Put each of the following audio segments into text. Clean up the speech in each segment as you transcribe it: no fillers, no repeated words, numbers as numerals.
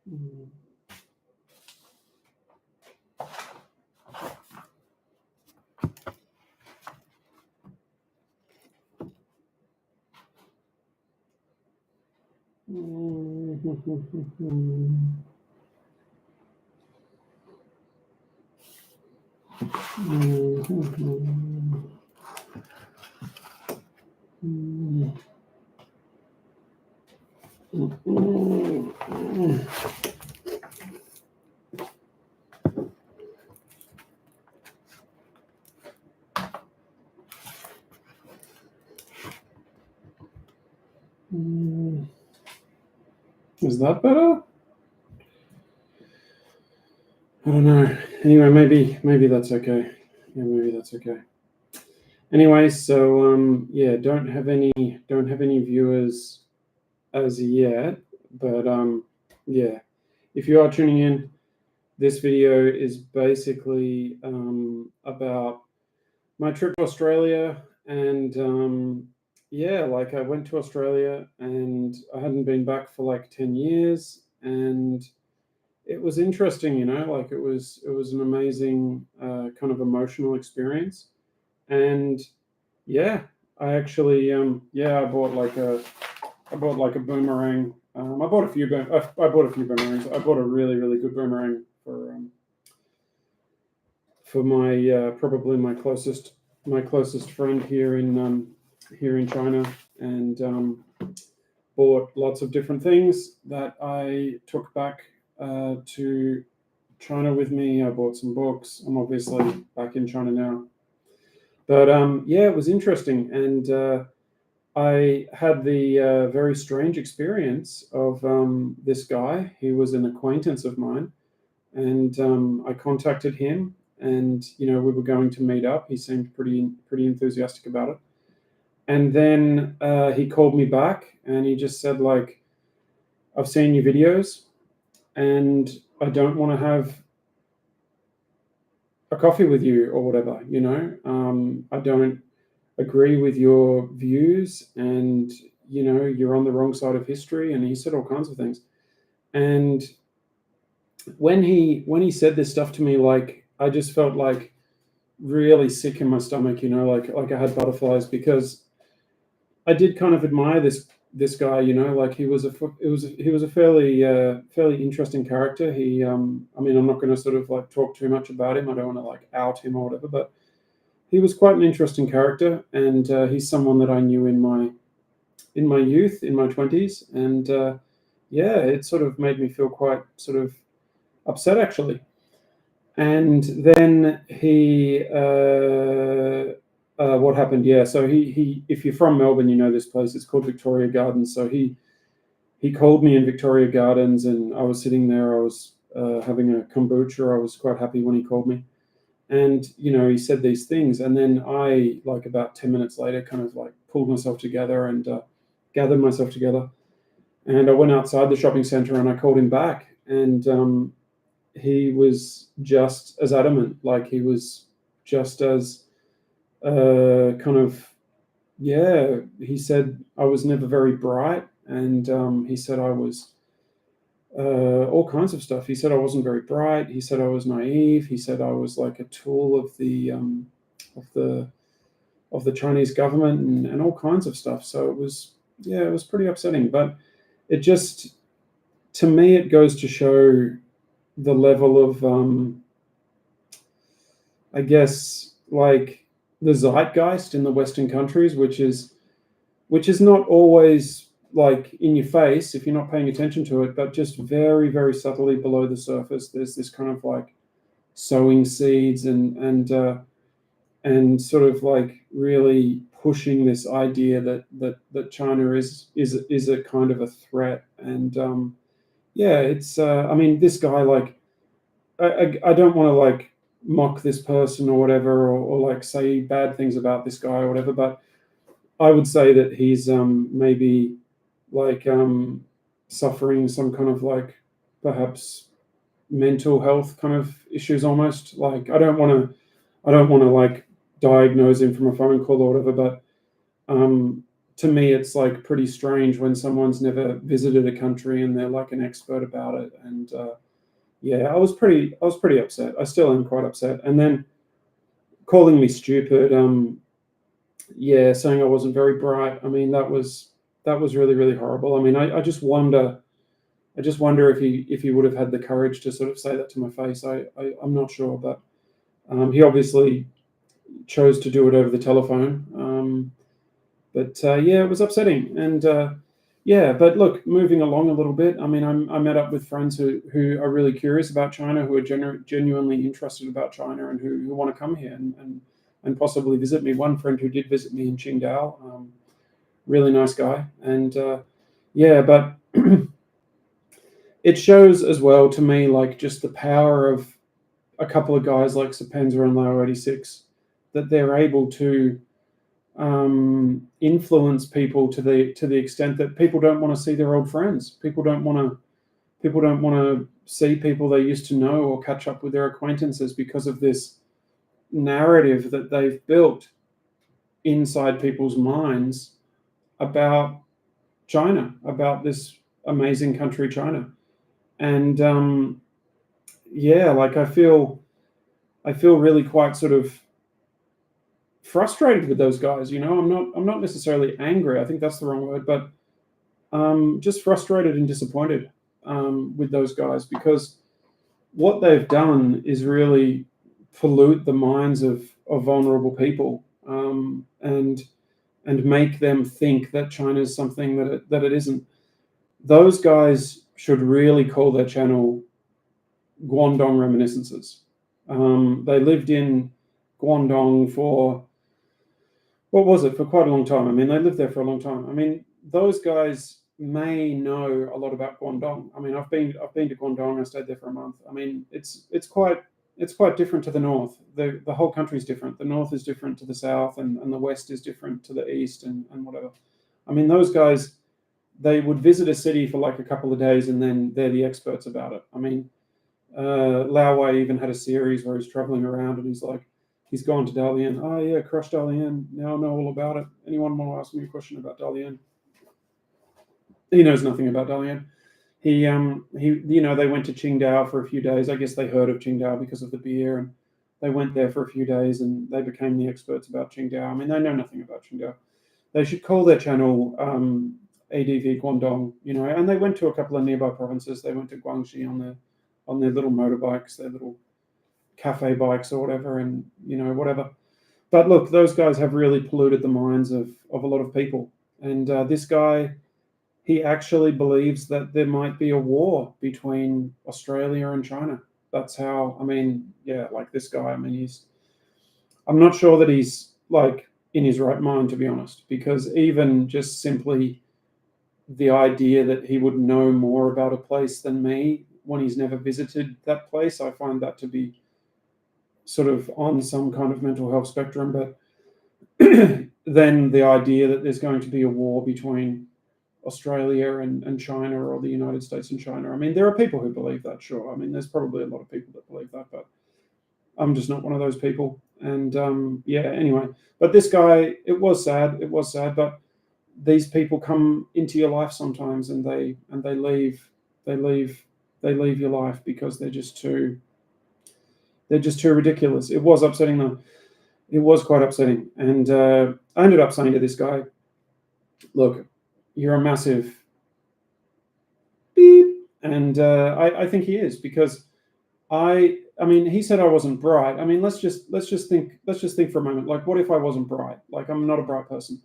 Mm. Is that better? I don't know. Anyway, maybe that's okay. Yeah, maybe that's okay. Anyway, so yeah, don't have any viewers as yet, but yeah, if you are tuning in, this video is basically about my trip to Australia, and yeah, like I went to Australia and I hadn't been back for like 10 years, and it was interesting, like it was an amazing kind of emotional experience. And yeah, I actually yeah, I bought like a boomerang. I bought a few boomerangs. I bought a really good boomerang for my probably my closest friend here in China, and bought lots of different things that I took back to China with me. I bought some books. I'm obviously back in China now, but yeah, it was interesting, and I had the very strange experience of this guy. He was an acquaintance of mine, and I contacted him, and we were going to meet up. He seemed pretty enthusiastic about it, and then he called me back, and he just said, like, I've seen your videos, and I don't want to have a coffee with you or whatever. I don't agree with your views, and you're on the wrong side of history. And he said all kinds of things. And when he said this stuff to me, like, I just felt like really sick in my stomach, like I had butterflies, because I did kind of admire this guy, like he was a fairly interesting character. He I mean, I'm not going to sort of like talk too much about him. I don't want to like out him or whatever, but he was quite an interesting character, and he's someone that I knew in my youth, in my 20s, and yeah, it sort of made me feel quite sort of upset, actually. And then what happened? Yeah, so he if you're from Melbourne, you know this place. It's called Victoria Gardens. So he called me in Victoria Gardens, and I was sitting there. I was having a kombucha. I was quite happy when he called me. And, he said these things. And then I, like about 10 minutes later, kind of like pulled myself together and gathered myself together. And I went outside the shopping center and I called him back. And he was just as adamant. Like, he was just as kind of, yeah, he said I was never very bright. And he said I was all kinds of stuff. He said I wasn't very bright. He said I was naive. He said I was like a tool of the Chinese government, and all kinds of stuff. So it was pretty upsetting. But it just, to me, it goes to show the level of I guess, like, the zeitgeist in the Western countries, which is not always like in your face if you're not paying attention to it, but just very, very subtly below the surface. There's this kind of like sowing seeds and sort of like really pushing this idea that China is a kind of a threat. And yeah, it's I mean, this guy, like, I don't want to like mock this person or whatever, or like say bad things about this guy or whatever, but I would say that he's maybe like suffering some kind of like perhaps mental health kind of issues almost. Like, I don't want to like diagnose him from a phone call or whatever, but to me, it's like pretty strange when someone's never visited a country and they're like an expert about it. And yeah, I was pretty upset. I still am quite upset. And then calling me stupid, yeah, saying I wasn't very bright. I mean, that was really, really horrible. I mean, I just wonder if he would have had the courage to sort of say that to my face. I'm not sure, but he obviously chose to do it over the telephone. But yeah, it was upsetting. And yeah, but look, moving along a little bit. I mean, I met up with friends who are really curious about China, who are genuinely interested about China, and who want to come here and possibly visit me. One friend who did visit me in Qingdao, really nice guy. And yeah, but it shows as well to me, like, just the power of a couple of guys like Serpentza and laowhy86, that they're able to influence people to the extent that people don't want to see their old friends. People don't want to see people they used to know or catch up with their acquaintances because of this narrative that they've built inside people's minds about China, about this amazing country, China. And yeah, like I feel really quite sort of frustrated with those guys. You know, I'm not necessarily angry. I think that's the wrong word, but just frustrated and disappointed with those guys, because what they've done is really pollute the minds of vulnerable people, and make them think that China is something that it isn't. Those guys should really call their channel Guangdong Reminiscences. They lived in Guangdong for, what was it, for quite a long time. I mean, they lived there for a long time. I mean, those guys may know a lot about Guangdong. I mean, I've been to Guangdong. I stayed there for a month. I mean, it's quite different to the north. The whole country is different. The north is different to the south, and the west is different to the east, and whatever. I mean, those guys, they would visit a city for like a couple of days, and then they're the experts about it. I mean, Laowhy even had a series where he's traveling around and he's like, he's gone to Dalian. Oh yeah, crush Dalian. Now I know all about it. Anyone want to ask me a question about Dalian? He knows nothing about Dalian. He you know, they went to Qingdao for a few days. I guess they heard of Qingdao because of the beer, and they went there for a few days and they became the experts about Qingdao. I mean, they know nothing about Qingdao. They should call their channel ADV Guangdong, you know. And they went to a couple of nearby provinces. They went to Guangxi on their little motorbikes, their little cafe bikes or whatever, and you know, whatever. But look, those guys have really polluted the minds of a lot of people. And this guy, he actually believes that there might be a war between Australia and China. That's how, I mean, yeah, like this guy, I mean, I'm not sure that he's like in his right mind, to be honest, because even just simply the idea that he would know more about a place than me when he's never visited that place, I find that to be sort of on some kind of mental health spectrum. But then the idea that there's going to be a war between Australia and China, or the United States and China. I mean, there are people who believe that, sure. I mean, there's probably a lot of people that believe that, but I'm just not one of those people. And yeah, anyway. But this guy, it was sad. It was sad. But these people come into your life sometimes, and they leave your life because they're just too ridiculous. It was upsetting though. It was quite upsetting. And I ended up saying to this guy, look, you're a massive beep. And I think he is, because I mean, he said I wasn't bright. I mean, let's just think for a moment. Like, what if I wasn't bright? Like, I'm not a bright person.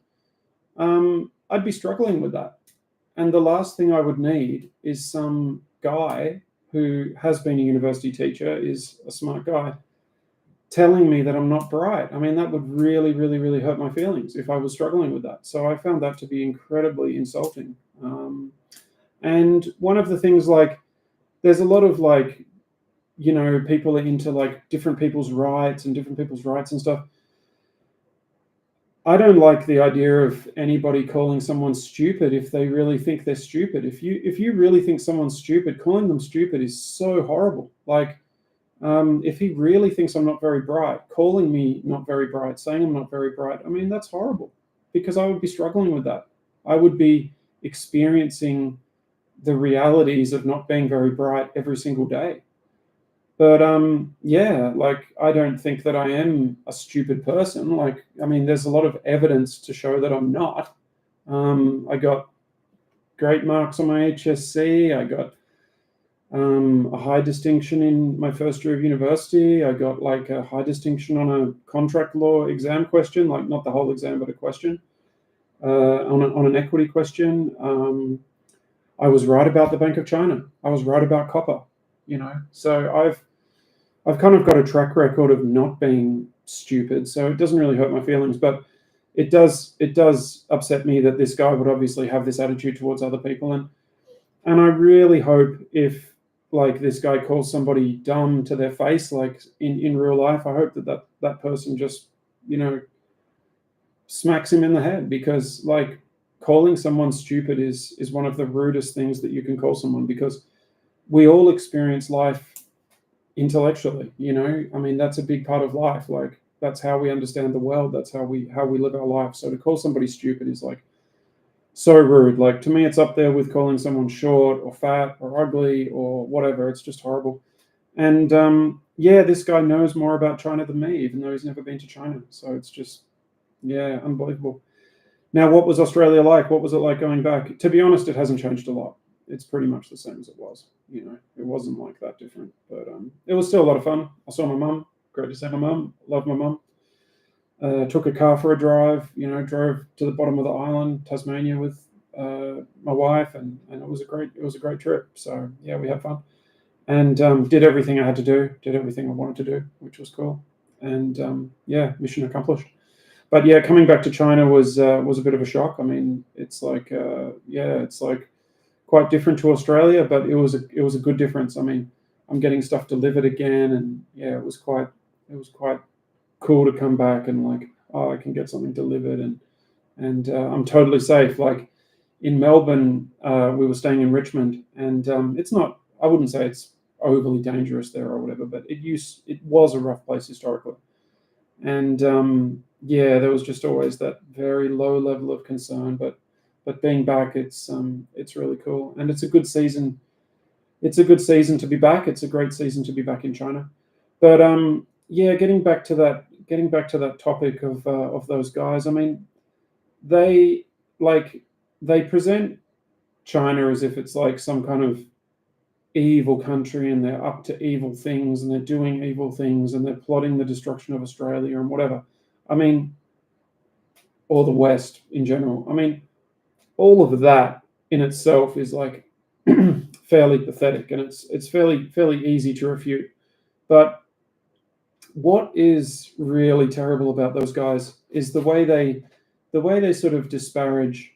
I'd be struggling with that. And the last thing I would need is some guy who has been a university teacher, is a smart guy, telling me that I'm not bright. I mean, that would really, really, really hurt my feelings if I was struggling with that. So I found that to be incredibly insulting. And one of the things, like, there's a lot of, like, you know, people are into like different people's rights and stuff. I don't like the idea of anybody calling someone stupid if they really think they're stupid. If you really think someone's stupid, calling them stupid is so horrible. Like, if he really thinks I'm not very bright, calling me not very bright, saying I'm not very bright, I mean, that's horrible. because I would be struggling with that. I would be experiencing the realities of not being very bright every single day. But yeah, like, I don't think that I am a stupid person. Like, I mean, there's a lot of evidence to show that I'm not. I got great marks on my HSC. I got a high distinction in my first year of university. I got like a high distinction on a contract law exam question, like not the whole exam, but a question on an equity question. I was right about the Bank of China. I was right about copper. So I've kind of got a track record of not being stupid, so it doesn't really hurt my feelings. But it does upset me that this guy would obviously have this attitude towards other people, and I really hope, if like this guy calls somebody dumb to their face, like in real life, I hope that person just smacks him in the head, because like calling someone stupid is one of the rudest things that you can call someone, because we all experience life intellectually. I mean, that's a big part of life. Like, that's how we understand the world. That's how we live our life. So to call somebody stupid is like so rude. Like, to me, it's up there with calling someone short or fat or ugly or whatever. It's just horrible. And yeah, this guy knows more about China than me, even though he's never been to China. So it's just, yeah, unbelievable. Now, what was Australia like? What was it like going back? To be honest, it hasn't changed a lot. It's pretty much the same as it was. It wasn't like that different, but it was still a lot of fun. I saw my mum. Great to see my mum. Love my mum. Took a car for a drive. Drove to the bottom of the island, Tasmania, with my wife, and it was a great trip. So yeah, we had fun, and did everything I had to do. Did everything I wanted to do, which was cool. And yeah, mission accomplished. But yeah, coming back to China was a bit of a shock. I mean, it's like it's like quite different to Australia, but it was a good difference. I mean, I'm getting stuff delivered again, and yeah, it was quite cool to come back and like, oh, I can get something delivered, and I'm totally safe. Like in Melbourne, we were staying in Richmond, and it's not. I wouldn't say it's overly dangerous there or whatever, but it was a rough place historically, and yeah, there was just always that very low level of concern. But being back, it's really cool, and it's a good season. It's a good season to be back. It's a great season to be back in China. But yeah, getting back to that topic of those guys. I mean, they they present China as if it's like some kind of evil country, and they're up to evil things, and they're doing evil things, and they're plotting the destruction of Australia and whatever. I mean, or the West in general. I mean, all of that in itself is like fairly pathetic, and it's fairly easy to refute. But what is really terrible about those guys is the way they sort of disparage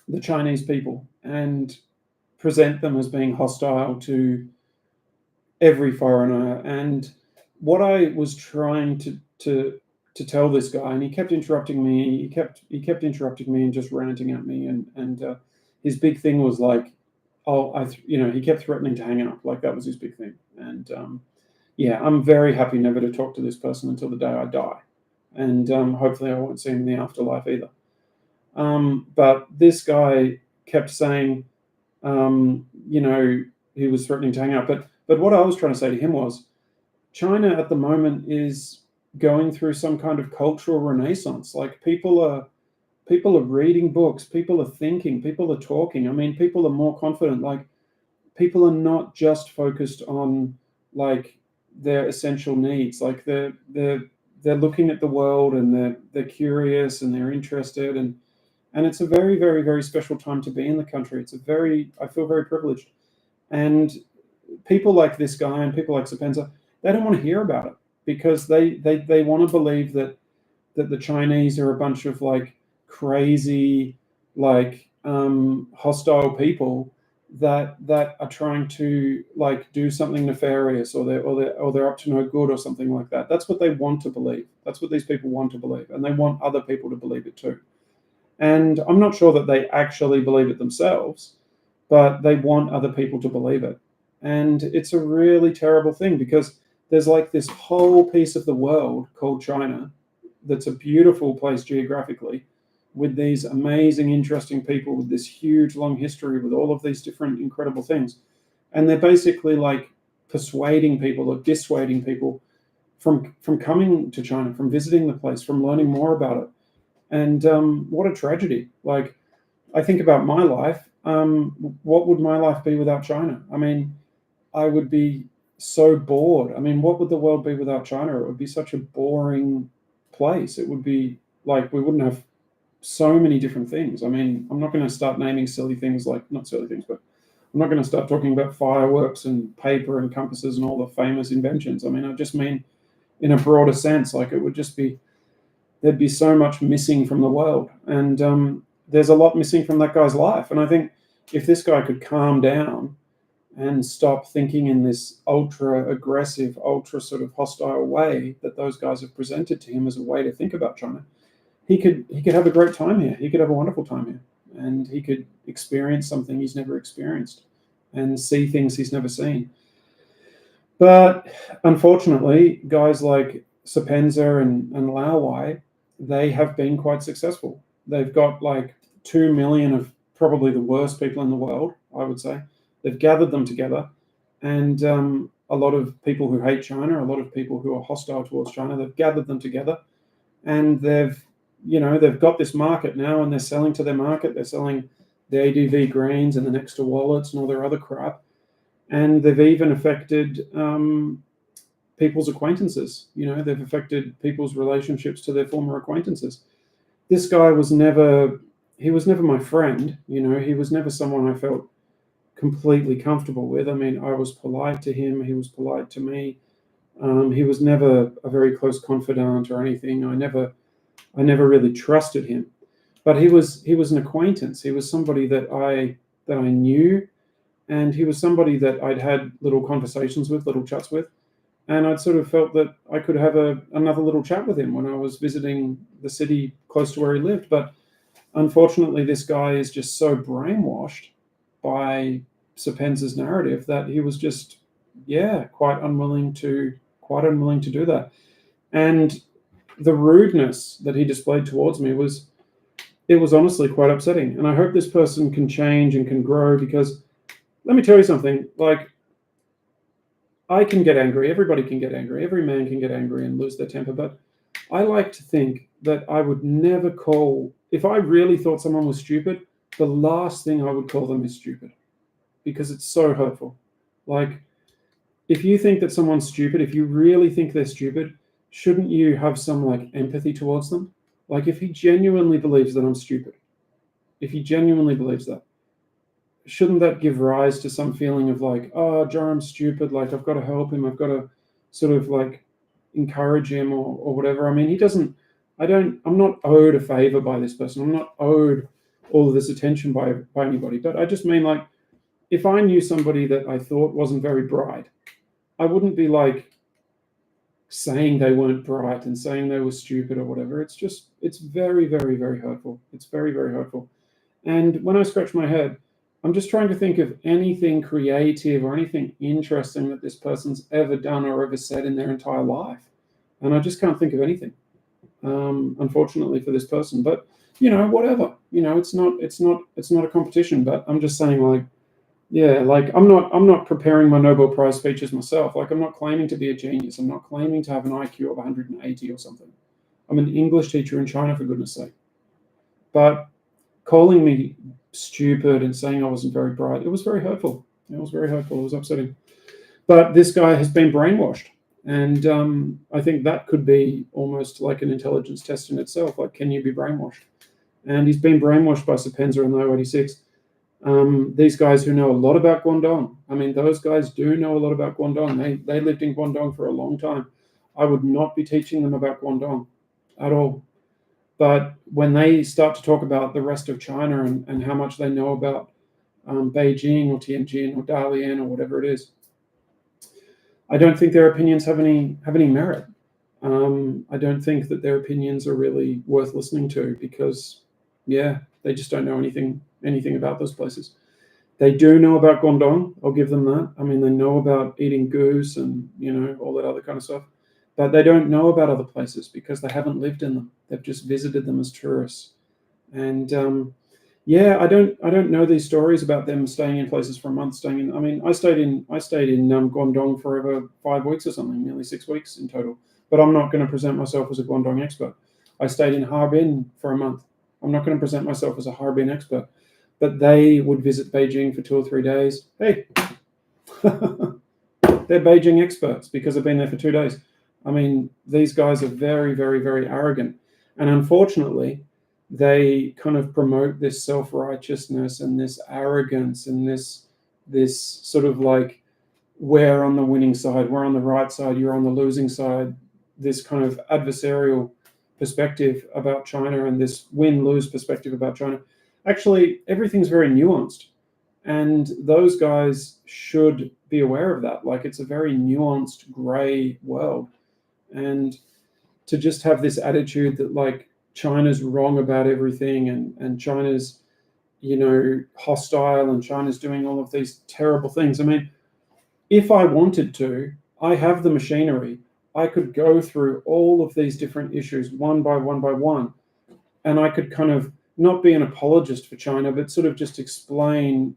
the Chinese people and present them as being hostile to every foreigner. And what I was trying to tell this guy, and he kept interrupting me. He kept interrupting me and just ranting at me. And his big thing was like, oh, he kept threatening to hang up. Like, that was his big thing. And yeah, I'm very happy never to talk to this person until the day I die, and hopefully I won't see him in the afterlife either. But this guy kept saying, he was threatening to hang up. But what I was trying to say to him was, China at the moment is going through some kind of cultural renaissance. Like, people are reading books, people are thinking, people are talking. I mean, people are more confident. Like, people are not just focused on like their essential needs. Like, they're looking at the world, and they're curious, and they're interested, and it's a very, very, very special time to be in the country. I feel very privileged. And people like this guy and people like Serpentza, they don't want to hear about it, because they want to believe that the Chinese are a bunch of like crazy, like hostile people that are trying to like do something nefarious, or they're up to no good or something like that. That's what they want to believe. That's what these people want to believe, and they want other people to believe it too. And I'm not sure that they actually believe it themselves, but they want other people to believe it. And it's a really terrible thing, because there's like this whole piece of the world called China that's a beautiful place geographically, with these amazing, interesting people with this huge, long history, with all of these different incredible things. And they're basically like persuading people or dissuading people from coming to China, from visiting the place, from learning more about it. And what a tragedy. Like, I think about my life. What would my life be without China? I mean, I would be so bored. I mean, what would the world be without China? It would be such a boring place. It would be like we wouldn't have so many different things. I mean, I'm not going to start naming silly things, like, not silly things, but I'm not going to start talking about fireworks and paper and compasses and all the famous inventions. I mean, I just mean in a broader sense, like it would just be, there'd be so much missing from the world. And there's a lot missing from that guy's life. And I think if this guy could calm down and stop thinking in this ultra aggressive, ultra sort of hostile way that those guys have presented to him as a way to think about China, he could have a great time here. He could have a wonderful time here, and he could experience something he's never experienced and see things he's never seen. But unfortunately, guys like Serpentza and laowhy, they have been quite successful. They've got like 2 million of probably the worst people in the world, I would say. They've gathered them together, and a lot of people who hate China, a lot of people who are hostile towards China, they've gathered them together, and they've got this market now, and they're selling to their market. They're selling the ADV greens and the Nexter wallets and all their other crap. And they've even affected people's acquaintances. They've affected people's relationships to their former acquaintances. This guy was never my friend. He was never someone I felt completely comfortable with. I mean, I was polite to him. He was polite to me. He was never a very close confidant or anything. I never really trusted him. But he was an acquaintance. He was somebody that I knew. And he was somebody that I'd had little conversations with, little chats with. And I'd sort of felt that I could have another little chat with him when I was visiting the city close to where he lived. But unfortunately, this guy is just so brainwashed by Serpentza's narrative that he was just, quite unwilling to do that. And the rudeness that he displayed towards me was honestly quite upsetting. And I hope this person can change and can grow, because let me tell you something, like, I can get angry. Everybody can get angry. Every man can get angry and lose their temper. But I like to think that I would never call, if I really thought someone was stupid, the last thing I would call them is stupid, because it's so hurtful. Like, if you think that someone's stupid, if you really think they're stupid, shouldn't you have some like empathy towards them? Like, if he genuinely believes that I'm stupid, if he genuinely believes that, shouldn't that give rise to some feeling of like, oh, Joram's stupid, like I've got to help him, I've got to sort of like encourage him or whatever. I mean, I'm not owed a favor by this person. I'm not owed all of this attention by anybody. But I just mean, like, if I knew somebody that I thought wasn't very bright, I wouldn't be like saying they weren't bright and saying they were stupid or whatever. It's very, very, very hurtful. It's very, very hurtful. And when I scratch my head, I'm just trying to think of anything creative or anything interesting that this person's ever done or ever said in their entire life. And I just can't think of anything, unfortunately, for this person. But, whatever. It's not a competition. But I'm just saying, like, like, I'm not preparing my Nobel Prize speeches myself. Like, I'm not claiming to be a genius. I'm not claiming to have an IQ of 180 or something. I'm an English teacher in China, for goodness sake. But calling me stupid and saying I wasn't very bright, it was very hurtful. It was very hurtful. It was upsetting. But this guy has been brainwashed. And I think that could be almost like an intelligence test in itself. Like, can you be brainwashed? And he's been brainwashed by Serpentza and laowhy86. These guys who know a lot about Guangdong. I mean, those guys do know a lot about Guangdong. They lived in Guangdong for a long time. I would not be teaching them about Guangdong at all. But when they start to talk about the rest of China and how much they know about Beijing or Tianjin or Dalian or whatever it is, I don't think their opinions have any merit. I don't think that their opinions are really worth listening to, because, they just don't know anything about those places. They do know about Guangdong. I'll give them that. I mean, they know about eating goose and all that other kind of stuff. But they don't know about other places because they haven't lived in them. They've just visited them as tourists. And yeah, I don't know these stories about them staying in places for a month. I mean, I stayed in Guangdong for over 5 weeks or something, nearly 6 weeks in total. But I'm not going to present myself as a Guangdong expert. I stayed in Harbin for a month. I'm not going to present myself as a Harbin expert. But they would visit Beijing for 2 or 3 days. Hey, they're Beijing experts because they've been there for 2 days. I mean, these guys are very, very, very arrogant. And unfortunately, they kind of promote this self-righteousness and this arrogance and this sort of like, we're on the winning side, we're on the right side, you're on the losing side, this kind of adversarial perspective about China and this win-lose perspective about China. Actually, everything's very nuanced. And those guys should be aware of that. Like, it's a very nuanced, gray world. And to just have this attitude that like China's wrong about everything and China's, hostile and China's doing all of these terrible things. I mean, if I wanted to, I have the machinery. I could go through all of these different issues one by one, and I could kind of not be an apologist for China, but sort of just explain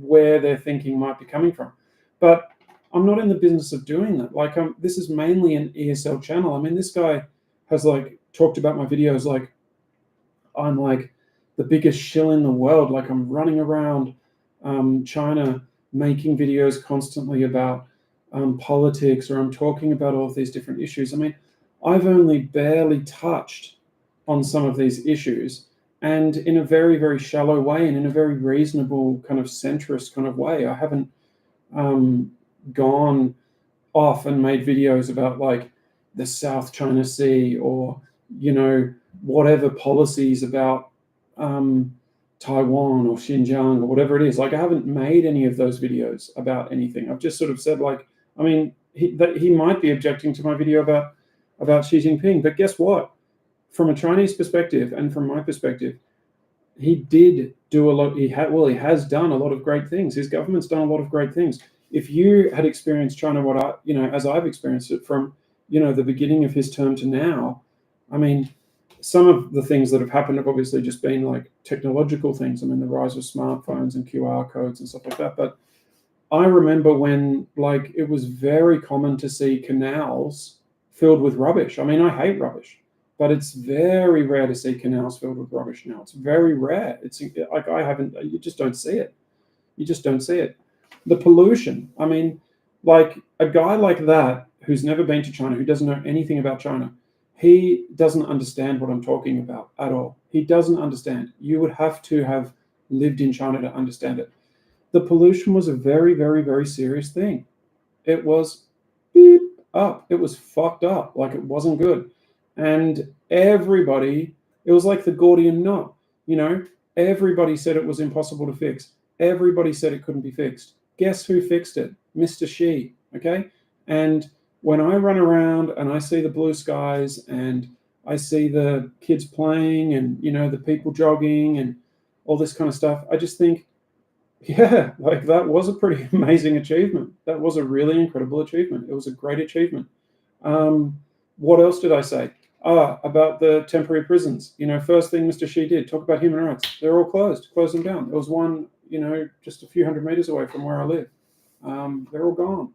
where their thinking might be coming from. But I'm not in the business of doing that. Like, this is mainly an ESL channel. I mean, this guy has like talked about my videos like I'm like the biggest shill in the world. Like, I'm running around China making videos constantly about politics, or I'm talking about all of these different issues. I mean, I've only barely touched on some of these issues, and in a very, very shallow way, and in a very reasonable kind of centrist kind of way. I haven't gone off and made videos about like the South China Sea, or whatever policies about Taiwan or Xinjiang or whatever it is. Like, I haven't made any of those videos about anything. I've just sort of said, like, I mean, he might be objecting to my video about Xi Jinping, but guess what? From a Chinese perspective and from my perspective, he did do a lot. He has done a lot of great things. His government's done a lot of great things. If you had experienced China, as I've experienced it from, the beginning of his term to now, I mean, some of the things that have happened have obviously just been like technological things. I mean, the rise of smartphones and QR codes and stuff like that. But I remember when, like, it was very common to see canals filled with rubbish. I mean, I hate rubbish, but it's very rare to see canals filled with rubbish now. It's very rare. It's like, you just don't see it. You just don't see it. The pollution. I mean, like, a guy like that who's never been to China, who doesn't know anything about China, he doesn't understand what I'm talking about at all. He doesn't understand. You would have to have lived in China to understand it. The pollution was a very, very, very serious thing. It was beep up. It was fucked up. Like, it wasn't good. And everybody, it was like the Gordian knot, everybody said it was impossible to fix. Everybody said it couldn't be fixed. Guess who fixed it? Mr. Xi, okay? And when I run around and I see the blue skies and I see the kids playing and, the people jogging and all this kind of stuff, I just think, yeah, like, that was a pretty amazing achievement. That was a really incredible achievement. It was a great achievement. What else did I say? About the temporary prisons. First thing Mr. Xi did, talk about human rights. They're all closed them down. There was one, just a few hundred meters away from where I live. They're all gone,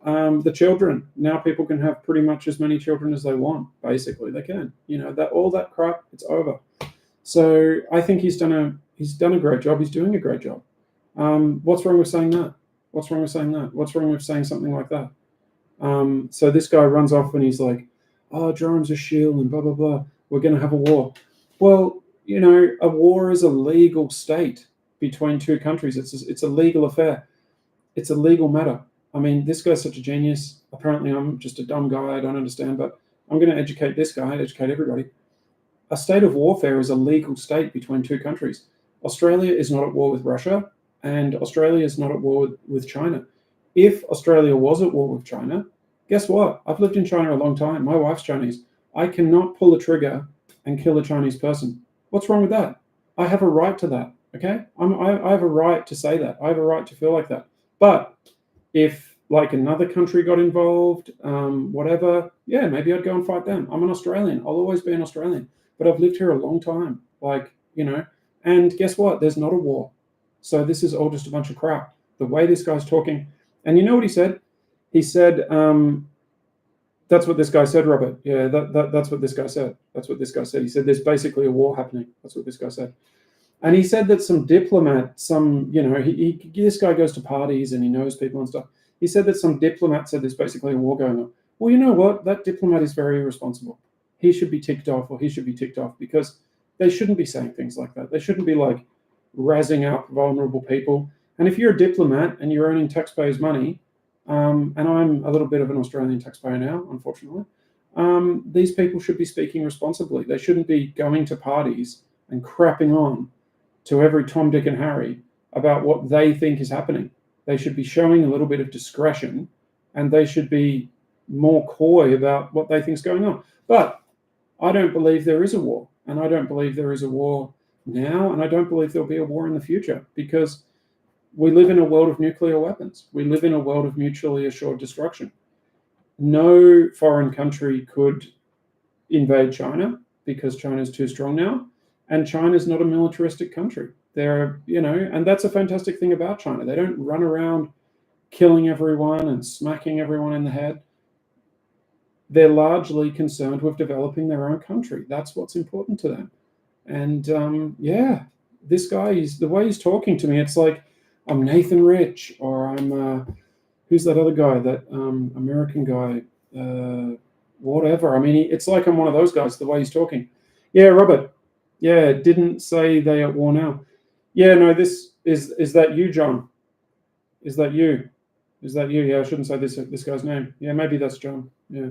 The children, now people can have pretty much as many children as they want, basically. They can, that all that crap, it's over. So I think he's done a great job. He's doing a great job. What's wrong with saying that? What's wrong with saying that? What's wrong with saying something like that? So this guy runs off and he's like, oh, Jerome's a shill and blah, blah, blah. We're going to have a war. Well, a war is a legal state between two countries. It's a legal affair. It's a legal matter. I mean, this guy's such a genius. Apparently, I'm just a dumb guy. I don't understand, but I'm going to educate this guy, educate everybody. A state of warfare is a legal state between two countries. Australia is not at war with Russia, and Australia is not at war with China. If Australia was at war with China, guess what? I've lived in China a long time. My wife's Chinese. I cannot pull a trigger and kill a Chinese person. What's wrong with that? I have a right to that, okay? I have a right to say that. I have a right to feel like that. But if, like, another country got involved, whatever, yeah, maybe I'd go and fight them. I'm an Australian. I'll always be an Australian. But I've lived here a long time. Like, and guess what? There's not a war. So this is all just a bunch of crap. The way this guy's talking. And you know what he said? He said, that's what this guy said, Robert. Yeah, that's what this guy said. That's what this guy said. He said there's basically a war happening. That's what this guy said. And he said that some diplomat, this guy goes to parties and he knows people and stuff. He said that some diplomat said there's basically a war going on. Well, you know what? That diplomat is very irresponsible. He should be ticked off, or he should be ticked off, because they shouldn't be saying things like that. They shouldn't be like razzing up vulnerable people. And if you're a diplomat and you're earning taxpayers' money, and I'm a little bit of an Australian taxpayer now, unfortunately, these people should be speaking responsibly. They shouldn't be going to parties and crapping on to every Tom, Dick, and Harry about what they think is happening. They should be showing a little bit of discretion, and they should be more coy about what they think is going on. But I don't believe there is a war, and I don't believe there is a war now, and I don't believe there'll be a war in the future, because we live in a world of nuclear weapons. We live in a world of mutually assured destruction. No foreign country could invade China because China is too strong now. And China is not a militaristic country. They're, and that's a fantastic thing about China. They don't run around killing everyone and smacking everyone in the head. They're largely concerned with developing their own country. That's what's important to them. And this guy, the way he's talking to me, it's like I'm Nathan Rich, or I'm, who's that other guy, that American guy, whatever. I mean, it's like I'm one of those guys, the way he's talking. Yeah, Robert. Yeah, didn't say they at war now. Yeah, no, this is that you, John? Is that you? Is that you? Yeah, I shouldn't say this guy's name. Yeah, maybe that's John. Yeah.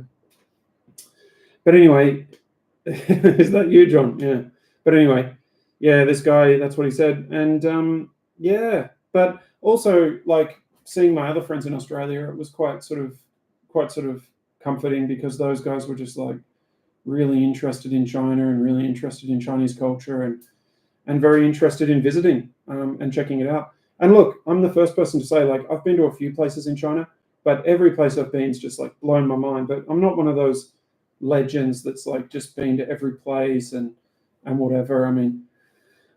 But anyway, is that you, John? Yeah. But anyway, yeah, this guy, that's what he said. And yeah, but also, like, seeing my other friends in Australia, it was quite sort of comforting, because those guys were just like really interested in China and really interested in Chinese culture, and very interested in visiting and checking it out. And look, I'm the first person to say, like, I've been to a few places in China, but every place I've been is just like blown my mind. But I'm not one of those legends that's like just been to every place and whatever. I mean,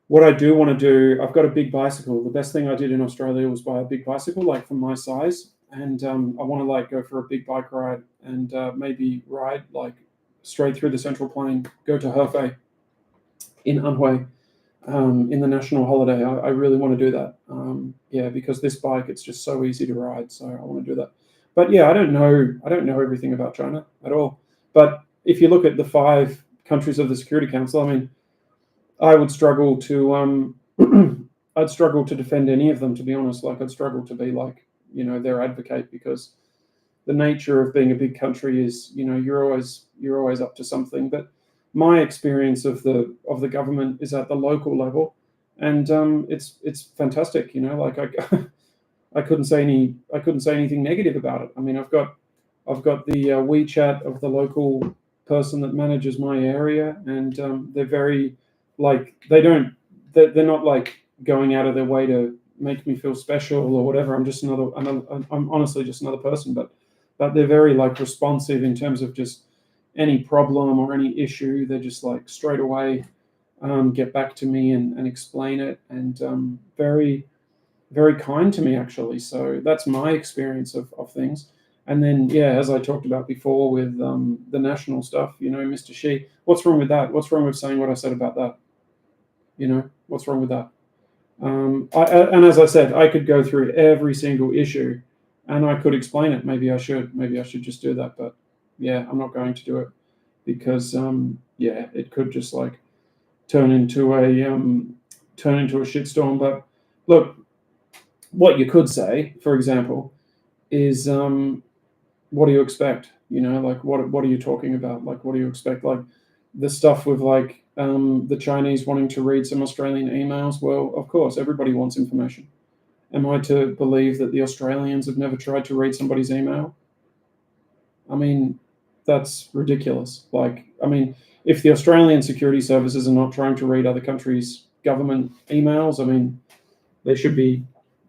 what I do want to do, I've got a big bicycle. The best thing I did in Australia was buy a big bicycle, like for my size. And I want to like go for a big bike ride and maybe ride like straight through the Central Plain, go to Hefei in Anhui in the national holiday. I really want to do that. Because this bike, it's just so easy to ride. So I want to do that. But yeah, I don't know everything about China at all. But if you look at the 5 countries of the Security Council, I mean, I would struggle to I'd struggle to defend any of them, to be honest. Like, I'd struggle to be like, their advocate, because the nature of being a big country is, you're always up to something. But my experience of the government is at the local level, and it's fantastic. Like I couldn't say anything negative about it. I mean, I've got the WeChat of the local person that manages my area, and they're very, like, they're not like going out of their way to make me feel special or whatever. I'm honestly just another person, but they're very like responsive in terms of just any problem or any issue. They're just like straight away get back to me and explain it, and very, very kind to me, actually. So that's my experience of things. And then, yeah, as I talked about before with the national stuff, Mr. Xi, what's wrong with that? What's wrong with saying what I said about that? What's wrong with that? And as I said, I could go through every single issue and I could explain it. Maybe I should just do that. But yeah, I'm not going to do it, because it could just like turn into a shitstorm. But look, what you could say, for example, is what do you expect? Like, what are you talking about? Like, what do you expect? Like the stuff with like the Chinese wanting to read some Australian emails. Well, of course, everybody wants information. Am I to believe that the Australians have never tried to read somebody's email? I mean, that's ridiculous. Like, I mean, if the Australian security services are not trying to read other countries' government emails, I mean, they should be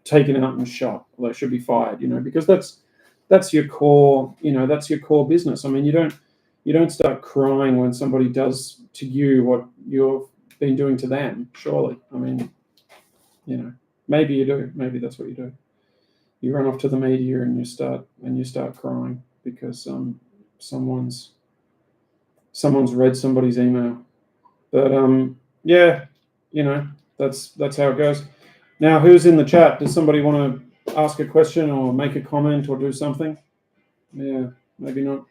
taken out and shot. Or they should be fired, because that's your core, that's your core business. I mean, you don't start crying when somebody does to you what you're been doing to them, surely. I mean, maybe you do. Maybe that's what you do. You run off to the media and you start crying because someone's read somebody's email. But yeah, that's how it goes. Now, who's in the chat? Does somebody want to ask a question or make a comment or do something? Yeah, maybe not.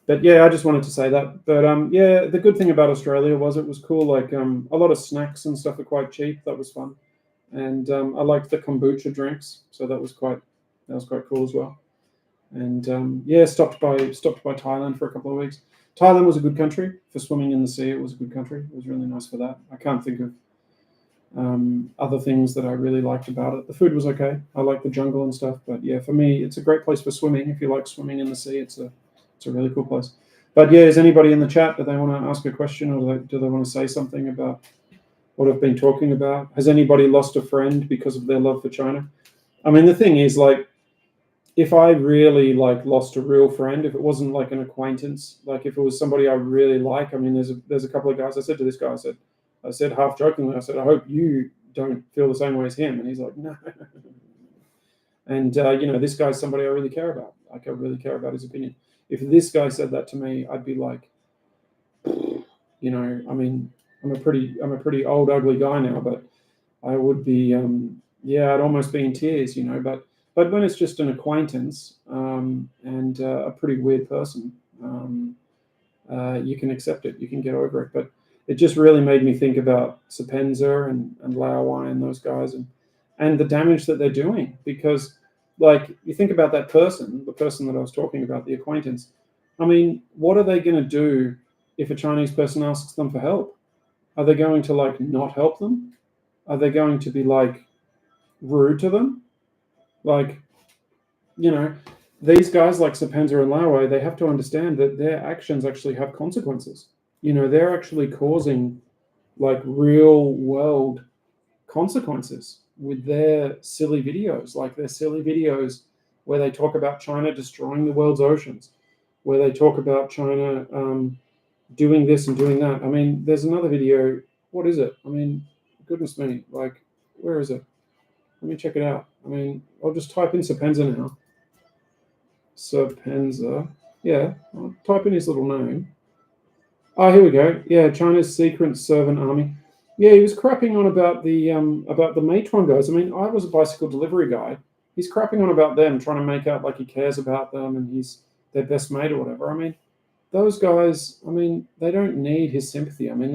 But yeah, I just wanted to say that. But yeah, the good thing about Australia was it was cool. Like a lot of snacks and stuff are quite cheap. That was fun, and I liked the kombucha drinks, so that was quite cool as well. And yeah, stopped by Thailand for a couple of weeks. Thailand was a good country for swimming in the sea. It was a good country. It was really nice for that. I can't think of other things that I really liked about it. The food was okay. I like the jungle and stuff, but yeah, for me, it's a great place for swimming. If you like swimming in the sea, it's a really cool place. But yeah, is anybody in the chat? Do they want to ask a question, or do they want to say something about what I've been talking about? Has anybody lost a friend because of their love for China? I mean, the thing is, like, if I really lost a real friend, if it wasn't like an acquaintance, like if it was somebody I really like, I mean, there's a couple of guys. I said to this guy, I said half jokingly, I said, I hope you don't feel the same way as him. And he's like, no. And this guy's somebody I really care about. Like, I really care about his opinion. If this guy said that to me, I'd be like, I mean, I'm a pretty old, ugly guy now, but I would be, I'd almost be in tears, But when it's just an acquaintance and a pretty weird person, you can accept it. You can get over it. But it just really made me think about Serpentza and laowhy and those guys and the damage that they're doing. Because, like, you think about that person, the person that I was talking about, the acquaintance. I mean, what are they going to do if a Chinese person asks them for help? Are they going to, not help them? Are they going to be, rude to them? These guys like Serpentza and laowhy, they have to understand that their actions actually have consequences. They're actually causing real world consequences with their silly videos, where they talk about China destroying the world's oceans, where they talk about China doing this and doing that. I mean, there's another video. What is it? I mean, goodness me, where is it? Let me check it out. I mean, I'll just type in Serpentza now. Serpentza. Yeah, I'll type in his little name. Oh, here we go. Yeah, China's secret servant army. Yeah, he was crapping on about the Meituan guys. I mean, I was a bicycle delivery guy. He's crapping on about them, trying to make out like he cares about them and he's their best mate or whatever. I mean, those guys, I mean, they don't need his sympathy. I mean,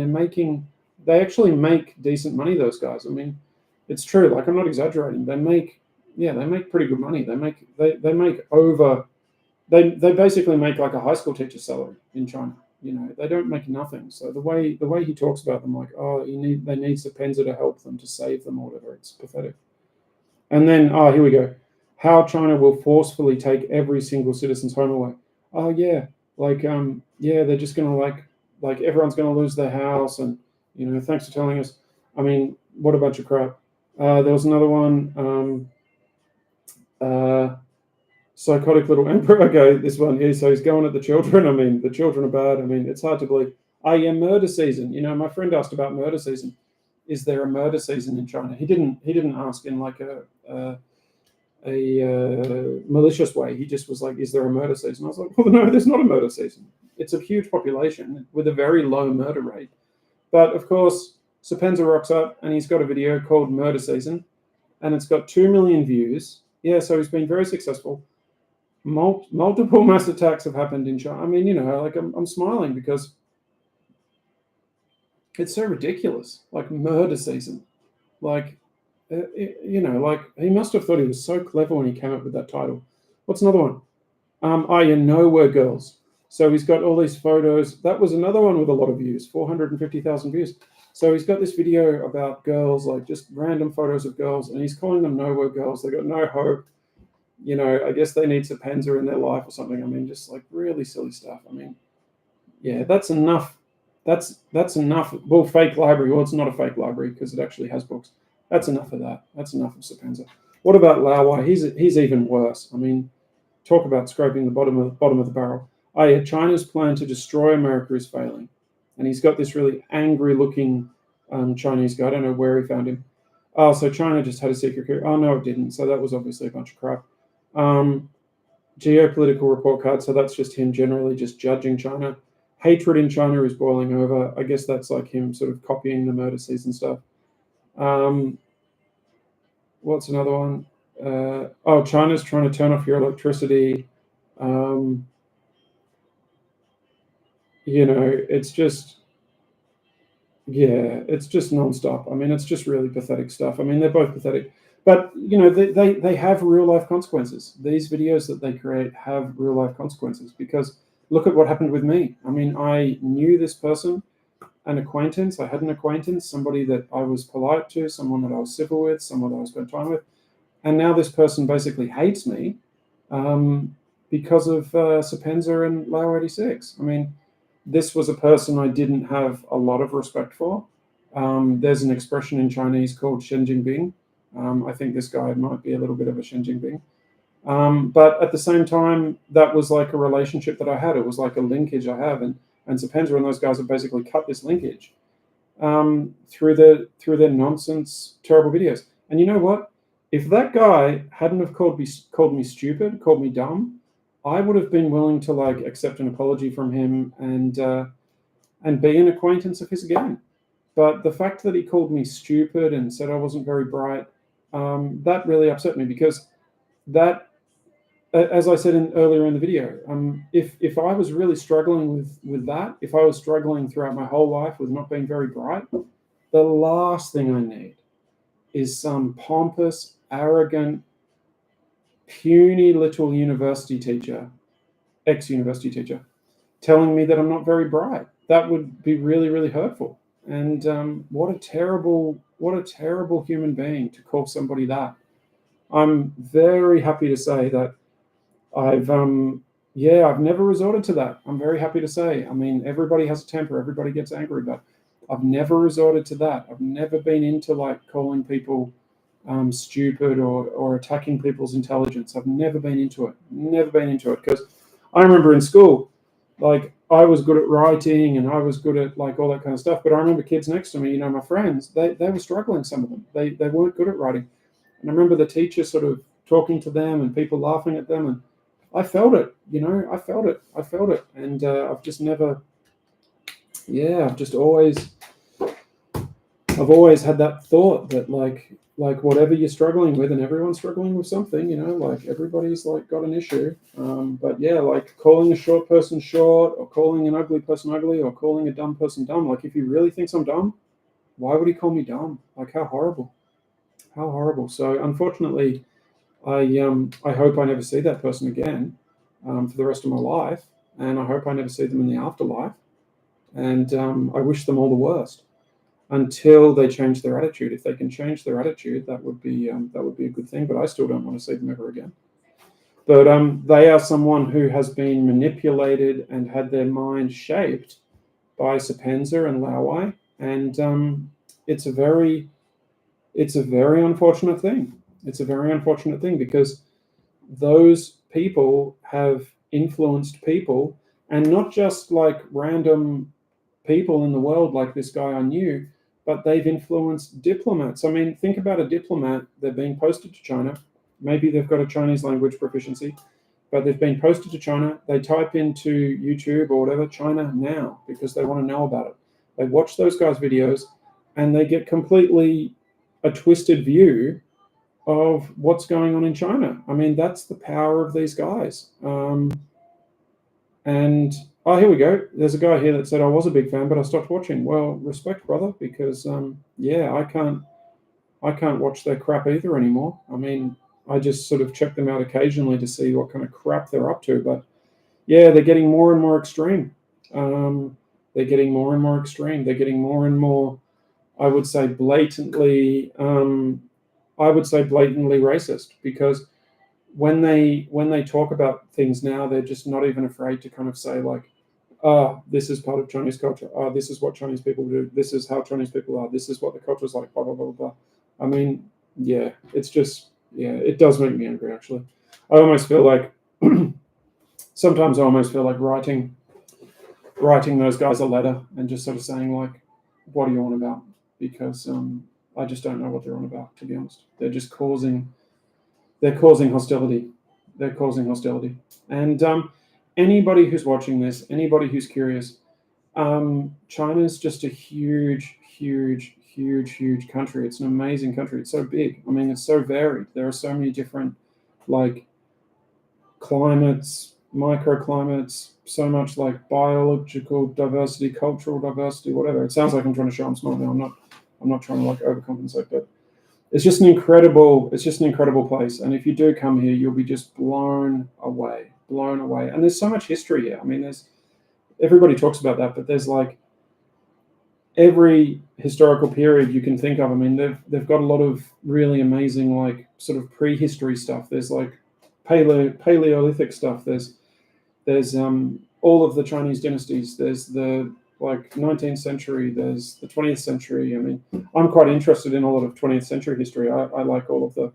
they actually make decent money, those guys. I mean, it's true. I'm not exaggerating. They make pretty good money. They basically make like a high school teacher's salary in China. They don't make nothing. So the way he talks about them, they need Serpentza to help them, to save them or whatever, it's pathetic. And then, here we go. How China will forcefully take every single citizen's home away. Oh yeah, they're just gonna everyone's gonna lose their house, and thanks for telling us. I mean, what a bunch of crap. There was another one. Psychotic little emperor. Okay, this one here. So he's going at the children. I mean, the children are bad. I mean, it's hard to believe. Oh yeah, murder season. My friend asked about murder season. Is there a murder season in China? He didn't ask in a malicious way. He just was like, is there a murder season? I was like, well, no, there's not a murder season. It's a huge population with a very low murder rate. But of course, Serpentza rocks up and he's got a video called Murder Season, and it's got 2 million views. Yeah, so he's been very successful. Multiple mass attacks have happened in China. I mean, I'm smiling because it's so ridiculous. Murder season. He must have thought he was so clever when he came up with that title. What's another one? Nowhere Girls. So he's got all these photos. That was another one with a lot of views, 450,000 views. So he's got this video about girls, just random photos of girls, and he's calling them nowhere girls. They got no hope. I guess they need Serpentza in their life or something. I mean, just really silly stuff. I mean, yeah, that's enough. That's enough. Well, fake library. Well, it's not a fake library because it actually has books. That's enough of that. That's enough of Serpentza. What about laowhy? He's even worse. I mean, talk about scraping the bottom of the barrel. Oh yeah, China's plan to destroy America is failing. and he's got this really angry-looking Chinese guy. I don't know where he found him. Oh, so China just had a secret coup. Oh, no, it didn't. So that was obviously a bunch of crap. Geopolitical report card. So that's just him generally just judging China. Hatred in China is boiling over. I guess that's like him sort of copying the murder season stuff. What's another one? China's trying to turn off your electricity. It's just, it's just nonstop. I mean, it's just really pathetic stuff. I mean, they're both pathetic, but they have real life consequences. These videos that they create have real life consequences, because look at what happened with me. I mean, I knew this person, an acquaintance. I had an acquaintance, somebody that I was polite to, someone that I was civil with, someone that I spent time with, and now this person basically hates me because of Serpentza and laowhy86. I mean, this was a person I didn't have a lot of respect for. There's an expression in Chinese called Shen Jingbing. I think this guy might be a little bit of a Shen Jingbing. But at the same time, that was like a relationship that I had. It was like a linkage I have. And Serpentza and those guys have basically cut this linkage through their nonsense, terrible videos. And you know what? If that guy hadn't have called me stupid, called me dumb, I would have been willing to like accept an apology from him and be an acquaintance of his again. But the fact that he called me stupid and said I wasn't very bright, that really upset me, because that, as I said earlier in the video, if I was really struggling with that, if I was struggling throughout my whole life with not being very bright, the last thing I need is some pompous, arrogant, puny little university teacher, ex-university teacher, telling me that I'm not very bright. That would be really, really hurtful. And what a terrible human being to call somebody that. I'm very happy to say that I've never resorted to that. I'm very happy to say. I mean, everybody has a temper, everybody gets angry, but I've never resorted to that. I've never been into like calling people stupid or attacking people's intelligence. I've never been into it. Because I remember in school, like I was good at writing and I was good at like all that kind of stuff. But I remember kids next to me, my friends, they were struggling. Some of them, they weren't good at writing. And I remember the teacher sort of talking to them and people laughing at them, and I felt it. I felt it. And I've just never. Yeah, I've always had that thought that like whatever you're struggling with, and everyone's struggling with something, like everybody's like got an issue. But yeah, like calling a short person short, or calling an ugly person ugly, or calling a dumb person dumb. Like if he really thinks I'm dumb, why would he call me dumb? Like how horrible. So unfortunately, I hope I never see that person again for the rest of my life, and I hope I never see them in the afterlife. And I wish them all the worst until they change their attitude. If they can change their attitude, that would be a good thing. But I still don't want to see them ever again. But they are someone who has been manipulated and had their mind shaped by Serpentza and laowhy, and it's a very unfortunate thing. It's a very unfortunate thing, because those people have influenced people, and not just like random people in the world like this guy I knew, but they've influenced diplomats. I mean, think about a diplomat. They're being posted to China. Maybe they've got a Chinese language proficiency, but they've been posted to China. They type into YouTube or whatever, China now, because they want to know about it. They watch those guys' videos and they get completely a twisted view of what's going on in China. I mean, that's the power of these guys. And here we go. There's a guy here that said I was a big fan, but I stopped watching. Well, respect, brother, because I can't watch their crap either anymore. I mean, I just sort of check them out occasionally to see what kind of crap they're up to. But yeah, they're getting more and more extreme. They're getting more and more extreme. They're getting more and more, I would say, blatantly racist, because when they talk about things now, they're just not even afraid to kind of say like, this is part of Chinese culture. This is what Chinese people do. This is how Chinese people are. This is what the culture's like, blah, blah, blah, blah. I mean, yeah, it's just, it does make me angry, actually. I almost feel like, sometimes I almost feel like writing writing those guys a letter and just sort of saying like, what are you on about? Because I just don't know what they're on about, to be honest. They're just causing hostility. They're causing hostility. And anybody who's watching this, anybody who's curious, China's just a huge, huge, huge, huge country. It's an amazing country. It's so big. I mean, it's so varied. There are so many different like climates, microclimates, so much like biological diversity, cultural diversity, whatever. It sounds like I'm trying to show I'm smart now. I'm not trying to like overcompensate, but it's just an incredible place. And if you do come here, you'll be just blown away. And there's so much history here. I mean, everybody talks about that, but there's like every historical period you can think of. I mean, they've got a lot of really amazing like sort of prehistory stuff. There's like Paleolithic stuff. There's all of the Chinese dynasties. There's the like 19th century. There's the 20th century. I mean, I'm quite interested in a lot of 20th century history. I like all of the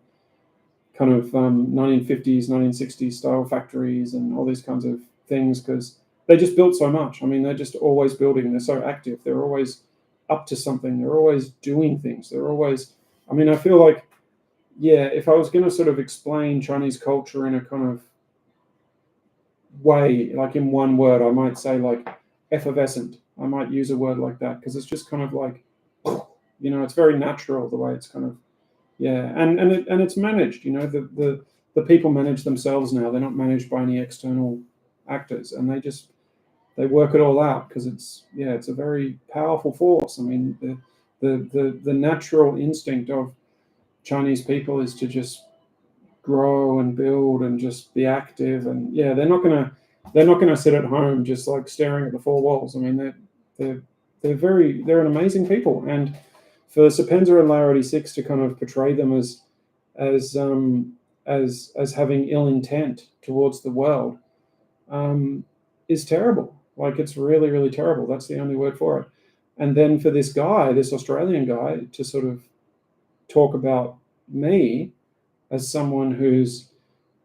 kind of 1950s, 1960s style factories and all these kinds of things because they just built so much. I mean, they're just always building. They're so active. They're always up to something. They're always doing things. They're always. I mean, I feel like, yeah, if I was going to sort of explain Chinese culture in a kind of way, like in one word, I might say like effervescent. I might use a word like that because it's just kind of like, you know, it's very natural the way it's kind of, yeah, and it's managed. You know, the people manage themselves now. They're not managed by any external actors, and they work it all out because it's a very powerful force. I mean, the natural instinct of Chinese people is to just grow and build and just be active, and yeah, they're not gonna sit at home just like staring at the four walls. I mean, they're an amazing people, and for Serpentza and laowhy86 to kind of portray them as having ill intent towards the world is terrible. Like, it's really, really terrible. That's the only word for it. And then for this Australian guy, to sort of talk about me as someone who's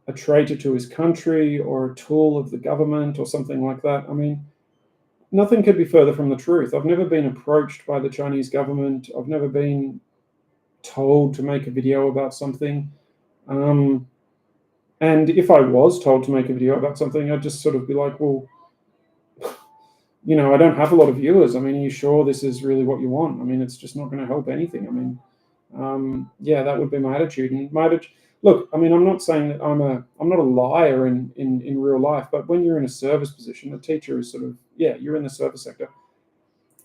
a traitor to his country or a tool of the government or something like that, I mean, nothing could be further from the truth. I've never been approached by the Chinese government. I've never been told to make a video about something. And if I was told to make a video about something, I'd just sort of be like, well, you know, I don't have a lot of viewers. I mean, are you sure this is really what you want? I mean, it's just not going to help anything. I mean, yeah, that would be my attitude. And look, I mean, I'm not saying that I'm not a liar in real life, but when you're in a service position, a teacher is sort of, yeah, you're in the service sector.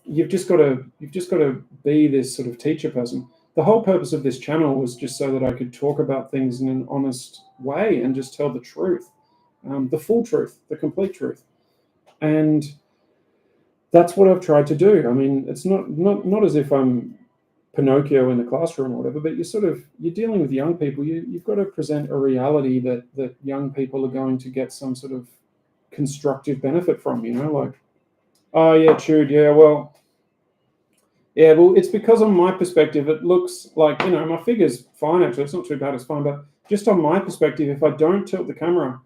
You've just got to be this sort of teacher person. The whole purpose of this channel was just so that I could talk about things in an honest way and just tell the truth, the full truth, the complete truth. And that's what I've tried to do. I mean, it's not as if I'm Pinocchio in the classroom or whatever, but you're dealing with young people. You've got to present a reality that young people are going to get some sort of constructive benefit from, you know, like, oh yeah, chewed, yeah, well, it's because on my perspective, it looks like, you know, my figure's fine, actually, it's not too bad, it's fine, but just on my perspective, if I don't tilt the camera,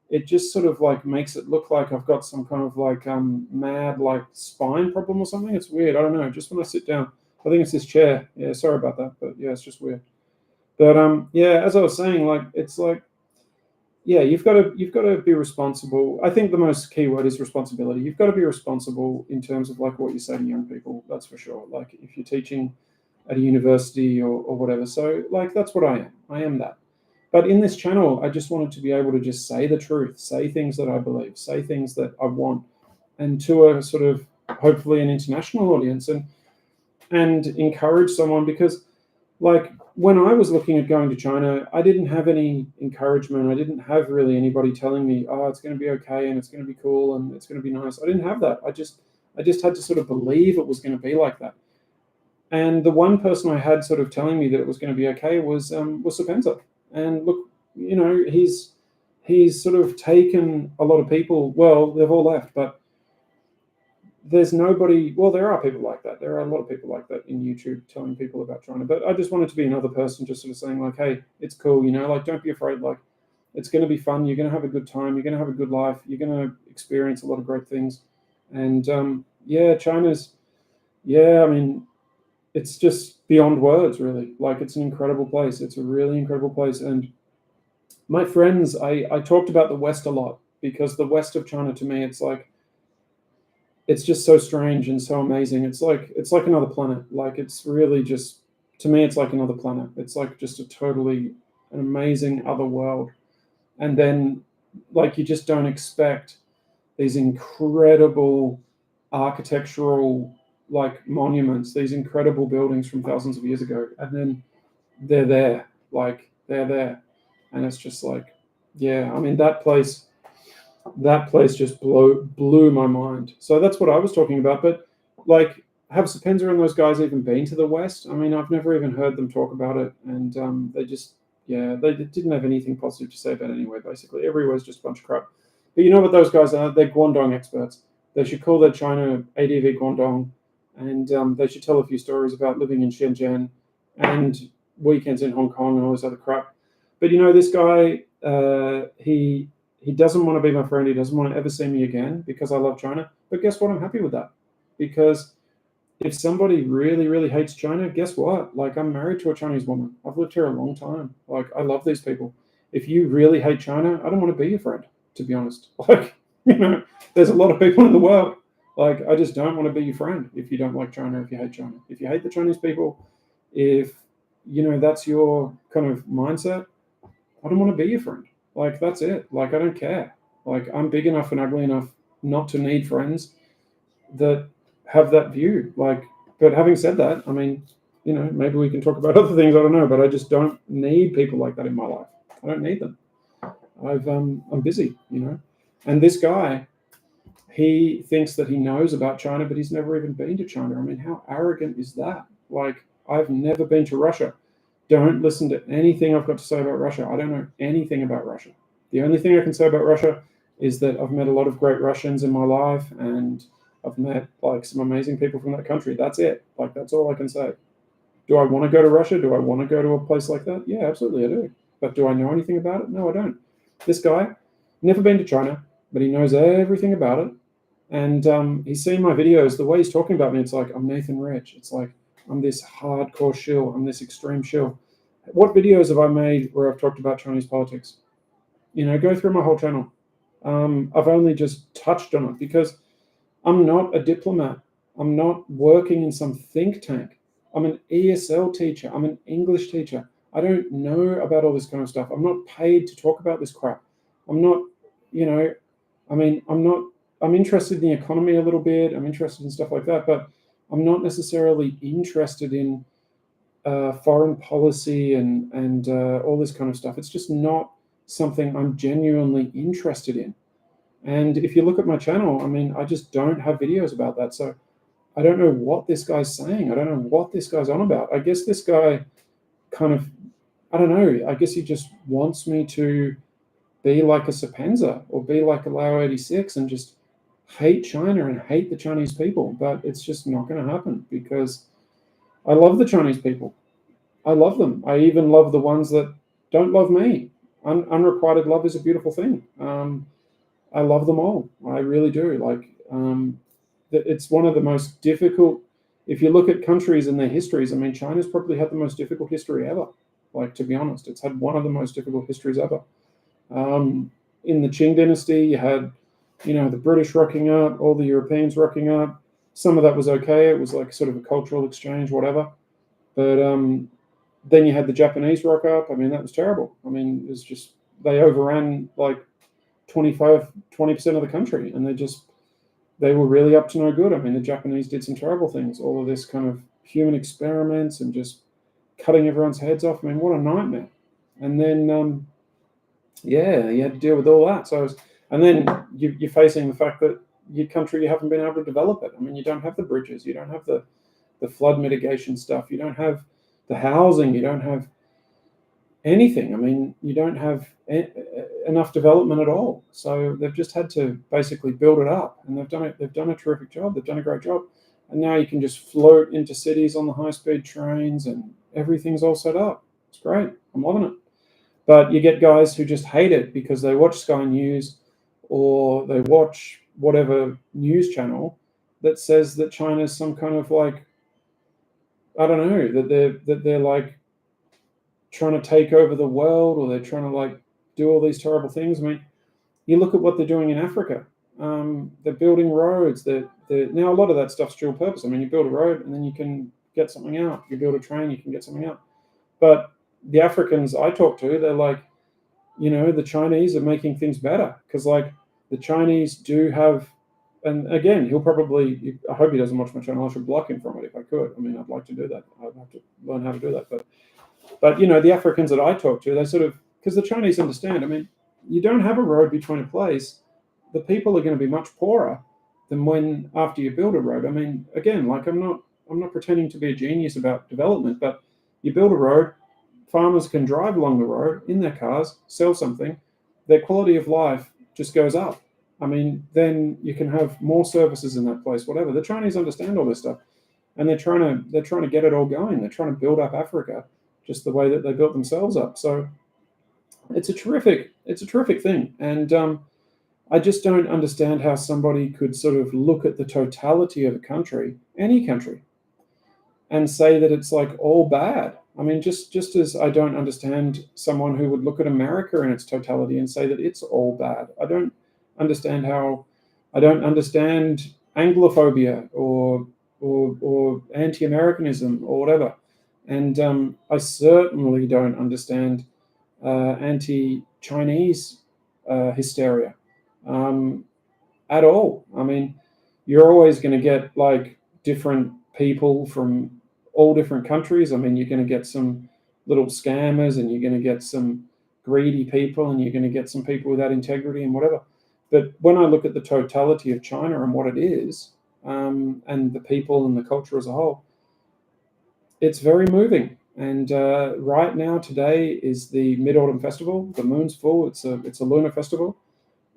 it just sort of like makes it look like I've got some kind of like mad like spine problem or something. It's weird. I don't know. Just when I sit down, I think it's this chair. Yeah, sorry about that, but yeah, it's just weird. But yeah, as I was saying, like, it's like, yeah, you've got to be responsible. I think the most key word is responsibility. You've got to be responsible in terms of like what you say to young people. That's for sure. Like if you're teaching at a university or whatever. So like that's what I am. I am that. But in this channel, I just wanted to be able to just say the truth, say things that I believe, say things that I want, and to a sort of hopefully an international audience, and encourage someone, because like when I was looking at going to China, I didn't have any encouragement. I didn't have really anybody telling me, oh, it's going to be okay and it's going to be cool and it's going to be nice. I didn't have that. I just had to sort of believe it was going to be like that. And the one person I had sort of telling me that it was going to be okay was Serpentza. And look, you know, he's sort of taken a lot of people. Well, they've all left, but there's nobody. Well, there are people like that. There are a lot of people like that in YouTube telling people about China. But I just wanted to be another person, just sort of saying like, hey, it's cool, you know, like don't be afraid. Like it's going to be fun. You're going to have a good time. You're going to have a good life. You're going to experience a lot of great things. And China's, I mean, it's just beyond words, really. Like, it's an incredible place. It's a really incredible place. And my friends, I talked about the West a lot, because the West of China, to me, it's like, it's just so strange and so amazing. It's like another planet. Like, it's really just, to me, it's like another planet. It's like just a totally an amazing other world. And then, like, you just don't expect these incredible architectural, like, monuments, these incredible buildings from thousands of years ago, and then they're there, and it's just like, yeah, I mean, that place just blew my mind. So that's what I was talking about. But, like, have Serpentza and those guys even been to the West? I mean, I've never even heard them talk about it, and they just, they didn't have anything positive to say about it anyway. Basically, everywhere's just a bunch of crap. But you know what those guys are? They're Guangdong experts. They should call their China ADV Guangdong, and they should tell a few stories about living in Shenzhen and weekends in Hong Kong and all this other crap. But you know, this guy, he doesn't want to be my friend. He doesn't want to ever see me again because I love China. But guess what? I'm happy with that, because if somebody really, really hates China, guess what? Like, I'm married to a Chinese woman. I've lived here a long time. Like, I love these people. If you really hate China, I don't want to be your friend, to be honest. Like, there's a lot of people in the world. Like, I just don't want to be your friend if you don't like China, if you hate China. If you hate the Chinese people, if, that's your kind of mindset, I don't want to be your friend. Like, that's it. Like, I don't care. Like, I'm big enough and ugly enough not to need friends that have that view. Like, but having said that, I mean, maybe we can talk about other things. I don't know, but I just don't need people like that in my life. I don't need them. I'm busy, And this guy, he thinks that he knows about China, but he's never even been to China. I mean, how arrogant is that? Like, I've never been to Russia. Don't listen to anything I've got to say about Russia. I don't know anything about Russia. The only thing I can say about Russia is that I've met a lot of great Russians in my life, and I've met, like, some amazing people from that country. That's it. Like, that's all I can say. Do I want to go to Russia? Do I want to go to a place like that? Yeah, absolutely, I do. But do I know anything about it? No, I don't. This guy, never been to China, but he knows everything about it. And he's seen my videos. The way he's talking about me, it's like, I'm Nathan Rich. It's like, I'm this hardcore shill. I'm this extreme shill. What videos have I made where I've talked about Chinese politics? Go through my whole channel. I've only just touched on it because I'm not a diplomat. I'm not working in some think tank. I'm an ESL teacher. I'm an English teacher. I don't know about all this kind of stuff. I'm not paid to talk about this crap. I'm not, I'm interested in the economy a little bit. I'm interested in stuff like that, but I'm not necessarily interested in foreign policy and all this kind of stuff. It's just not something I'm genuinely interested in. And if you look at my channel, I mean, I just don't have videos about that. So I don't know what this guy's saying. I don't know what this guy's on about. I guess this guy kind of, I don't know, I guess he just wants me to be like a Serpentza or be like a laowhy86 and just hate China and hate the Chinese people. But it's just not going to happen because I love the Chinese people. I love them. I even love the ones that don't love me. Unrequited love is a beautiful thing. I love them all. I really do. Like, it's one of the most difficult. If you look at countries and their histories, I mean, China's probably had the most difficult history ever. Like, to be honest, it's had one of the most difficult histories ever. In the Qing dynasty, you had, the British rocking up, all the Europeans rocking up. Some of that was okay. It was like sort of a cultural exchange, whatever. But then you had the Japanese rock up. I mean, that was terrible. I mean, it was just, they overran like 20% of the country, and they were really up to no good. I mean, the Japanese did some terrible things, all of this kind of human experiments and just cutting everyone's heads off. I mean, what a nightmare. And then, you had to deal with all that. And then you're facing the fact that your country, you haven't been able to develop it. I mean, you don't have the bridges, you don't have the flood mitigation stuff, you don't have the housing, you don't have anything. I mean, you don't have enough development at all. So they've just had to basically build it up, and they've done a terrific job. They've done a great job, and now you can just float into cities on the high-speed trains, and everything's all set up. It's great. I'm loving it. But you get guys who just hate it because they watch Sky News, or they watch whatever news channel that says that China's some kind of like, I don't know, that they're like trying to take over the world, or they're trying to like do all these terrible things. I mean, you look at what they're doing in Africa. They're building roads. They're now, a lot of that stuff's dual purpose. I mean, you build a road and then you can get something out. You build a train, you can get something out. But the Africans I talk to, they're like, the Chinese are making things better, because like the Chinese do have, and again, I hope he doesn't watch my channel. I should block him from it if I could. I mean, I'd like to do that. I'd have to learn how to do that. But the Africans that I talk to, they sort of, because the Chinese understand, I mean, you don't have a road between a place, the people are going to be much poorer than when after you build a road. I mean, again, like I'm not pretending to be a genius about development, but you build a road, farmers can drive along the road in their cars, sell something, their quality of life just goes up. I mean, then you can have more services in that place, whatever. The Chinese understand all this stuff, and they're trying to get it all going. They're trying to build up Africa just the way that they built themselves up. So it's a terrific thing. And I just don't understand how somebody could sort of look at the totality of a country, any country, and say that it's like all bad. I mean, just as I don't understand someone who would look at America in its totality and say that it's all bad. I don't understand Anglophobia or anti-Americanism or whatever. And I certainly don't understand anti-Chinese hysteria at all. I mean, you're always going to get like different people from all different countries. I mean, you're going to get some little scammers, and you're going to get some greedy people, and you're going to get some people without integrity and whatever. But when I look at the totality of China and what it is, and the people and the culture as a whole, it's very moving. And right now, today is the Mid-Autumn Festival. The moon's full. It's a lunar festival,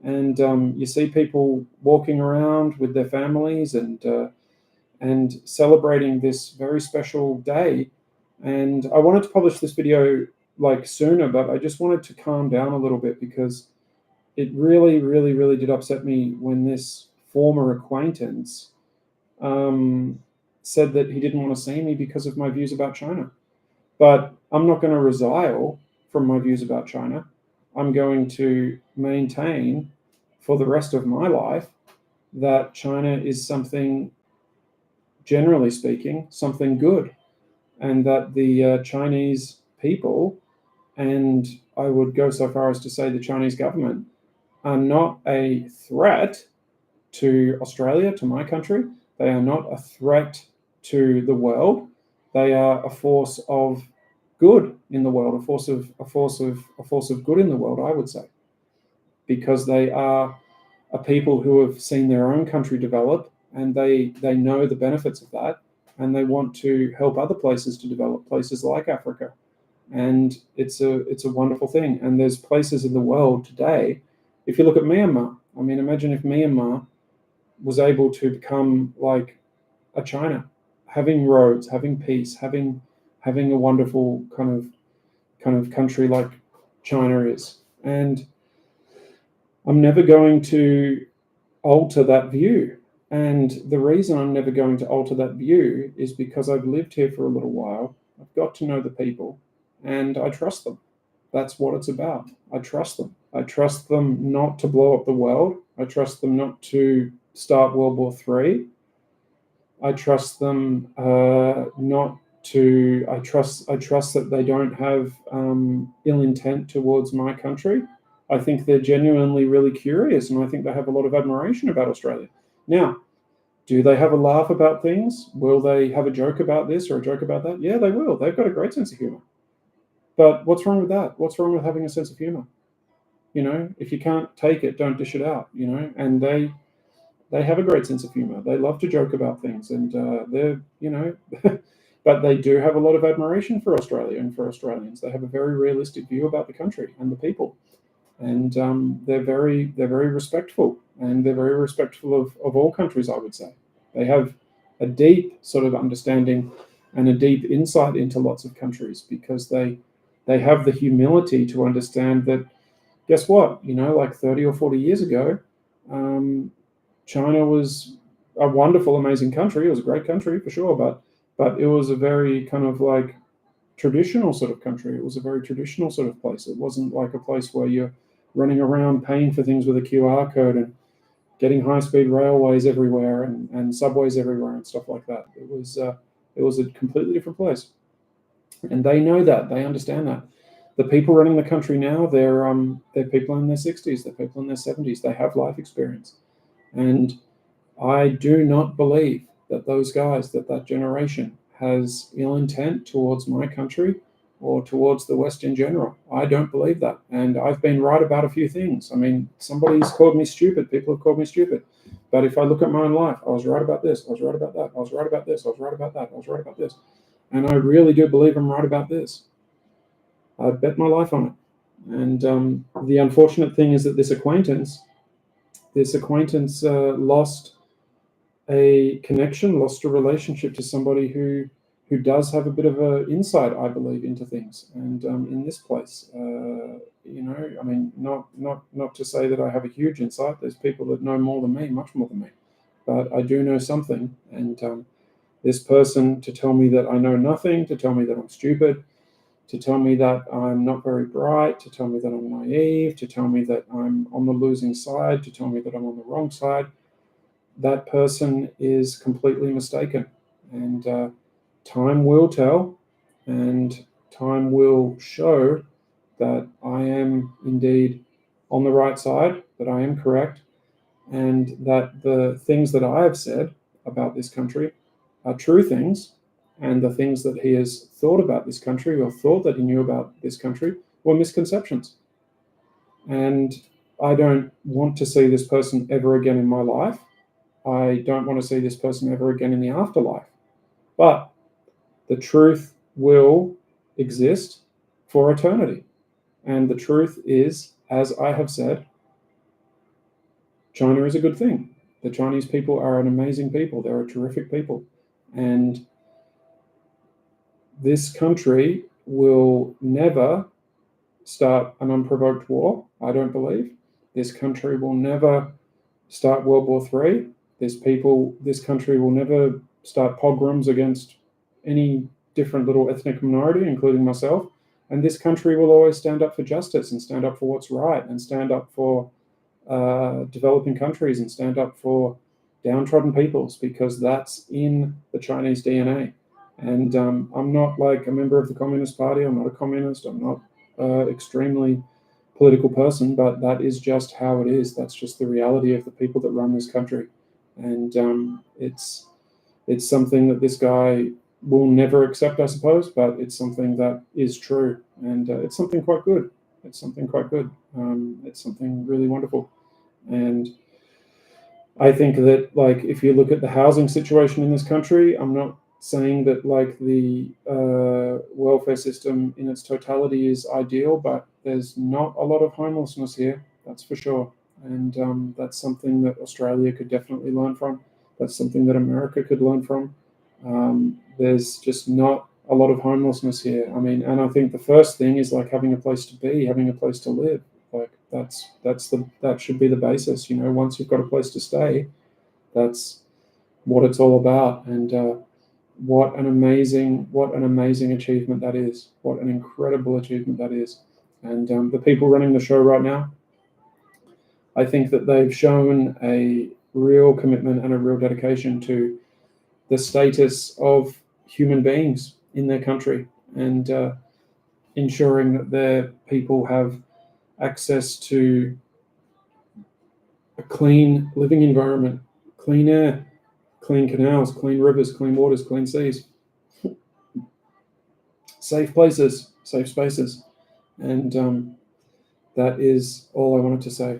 and you see people walking around with their families and celebrating this very special day. And I wanted to publish this video like sooner, but I just wanted to calm down a little bit, because it really, really, really did upset me when this former acquaintance said that he didn't want to see me because of my views about China. But I'm not going to resile from my views about China. I'm going to maintain for the rest of my life that China is something, generally speaking, something good, and that the Chinese people, and I would go so far as to say the Chinese government, are not a threat to Australia, to my country. They are not a threat to the world. They are a force of good in the world, a force of good in the world, I would say, because they are a people who have seen their own country develop, and they know the benefits of that, and they want to help other places to develop, places like Africa. And it's a wonderful thing. And there's places in the world today. If you look at Myanmar, I mean, imagine if Myanmar was able to become like a China, having roads, having peace, having a wonderful kind of country like China is. And I'm never going to alter that view. And the reason I'm never going to alter that view is because I've lived here for a little while. I've got to know the people, and I trust them. That's what it's about. I trust them. I trust them not to blow up the world. I trust them not to start World War III. I trust them not to. I trust that they don't have ill intent towards my country. I think they're genuinely really curious, and I think they have a lot of admiration about Australia. Now, do they have a laugh about things? Will they have a joke about this or a joke about that? Yeah, they will. They've got a great sense of humor. But what's wrong with that? What's wrong with having a sense of humor? If you can't take it, don't dish it out. And they have a great sense of humor. They love to joke about things, and they're but they do have a lot of admiration for Australia and for Australians. They have a very realistic view about the country and the people, and they're very respectful, and they're very respectful of all countries, I would say. They have a deep sort of understanding and a deep insight into lots of countries, because they have the humility to understand that, guess what, like 30 or 40 years ago, China was a wonderful, amazing country. It was a great country for sure, but it was a very kind of like traditional sort of country. It was a very traditional sort of place. It wasn't like a place where you're running around paying for things with a QR code and getting high-speed railways everywhere and subways everywhere and stuff like that. It was a completely different place, and they know that. They understand that. The people running the country now, they're people in their 60s, they're people in their 70s. They have life experience, and I do not believe that those guys, that generation, has ill intent towards my country or towards the West in general. I don't believe that. And I've been right about a few things. I mean, somebody's called me stupid. People have called me stupid. But if I look at my own life, I was right about this. I was right about that. I was right about this. I was right about that. I was right about this. And I really do believe I'm right about this. I bet my life on it. And the unfortunate thing is that this acquaintance lost a connection, lost a relationship to somebody who does have a bit of an insight, I believe, into things. And in this place, I mean, not to say that I have a huge insight. There's people that know more than me, much more than me, but I do know something. And this person, to tell me that I know nothing, to tell me that I'm stupid, to tell me that I'm not very bright, to tell me that I'm naive, to tell me that I'm on the losing side, to tell me that I'm on the wrong side, that person is completely mistaken. And time will tell, and time will show that I am indeed on the right side, that I am correct, and that the things that I have said about this country are true things, and the things that he has thought about this country or thought that he knew about this country were misconceptions. And I don't want to see this person ever again in my life. I don't want to see this person ever again in the afterlife. But the truth will exist for eternity. And the truth is, as I have said, China is a good thing. The Chinese people are an amazing people. They're a terrific people. And this country will never start an unprovoked war, I don't believe. This country will never start World War III. This country will never start pogroms against any different little ethnic minority, including myself. And this country will always stand up for justice and stand up for what's right and stand up for developing countries and stand up for downtrodden peoples, because that's in the Chinese DNA. And I'm not like a member of the Communist Party. I'm not a communist. I'm not extremely political person, but that is just how it is. That's just the reality of the people that run this country. And it's something that this guy will never accept, I suppose, but it's something that is true. And it's something quite good. It's something quite good. It's something really wonderful. And I think that, like, if you look at the housing situation in this country, I'm not saying that like the welfare system in its totality is ideal, but there's not a lot of homelessness here, that's for sure. And that's something that Australia could definitely learn from. That's something that America could learn from. There's just not a lot of homelessness here. I mean, and I think the first thing is like having a place to be, having a place to live. Like that should be the basis. You know, once you've got a place to stay, that's what it's all about. And what an amazing achievement that is. What an incredible achievement that is. And the people running the show right now, I think that they've shown a real commitment and a real dedication to the status of human beings in their country, and ensuring that their people have access to a clean living environment, clean air, clean canals, clean rivers, clean waters, clean seas, safe places, safe spaces. And that is all I wanted to say.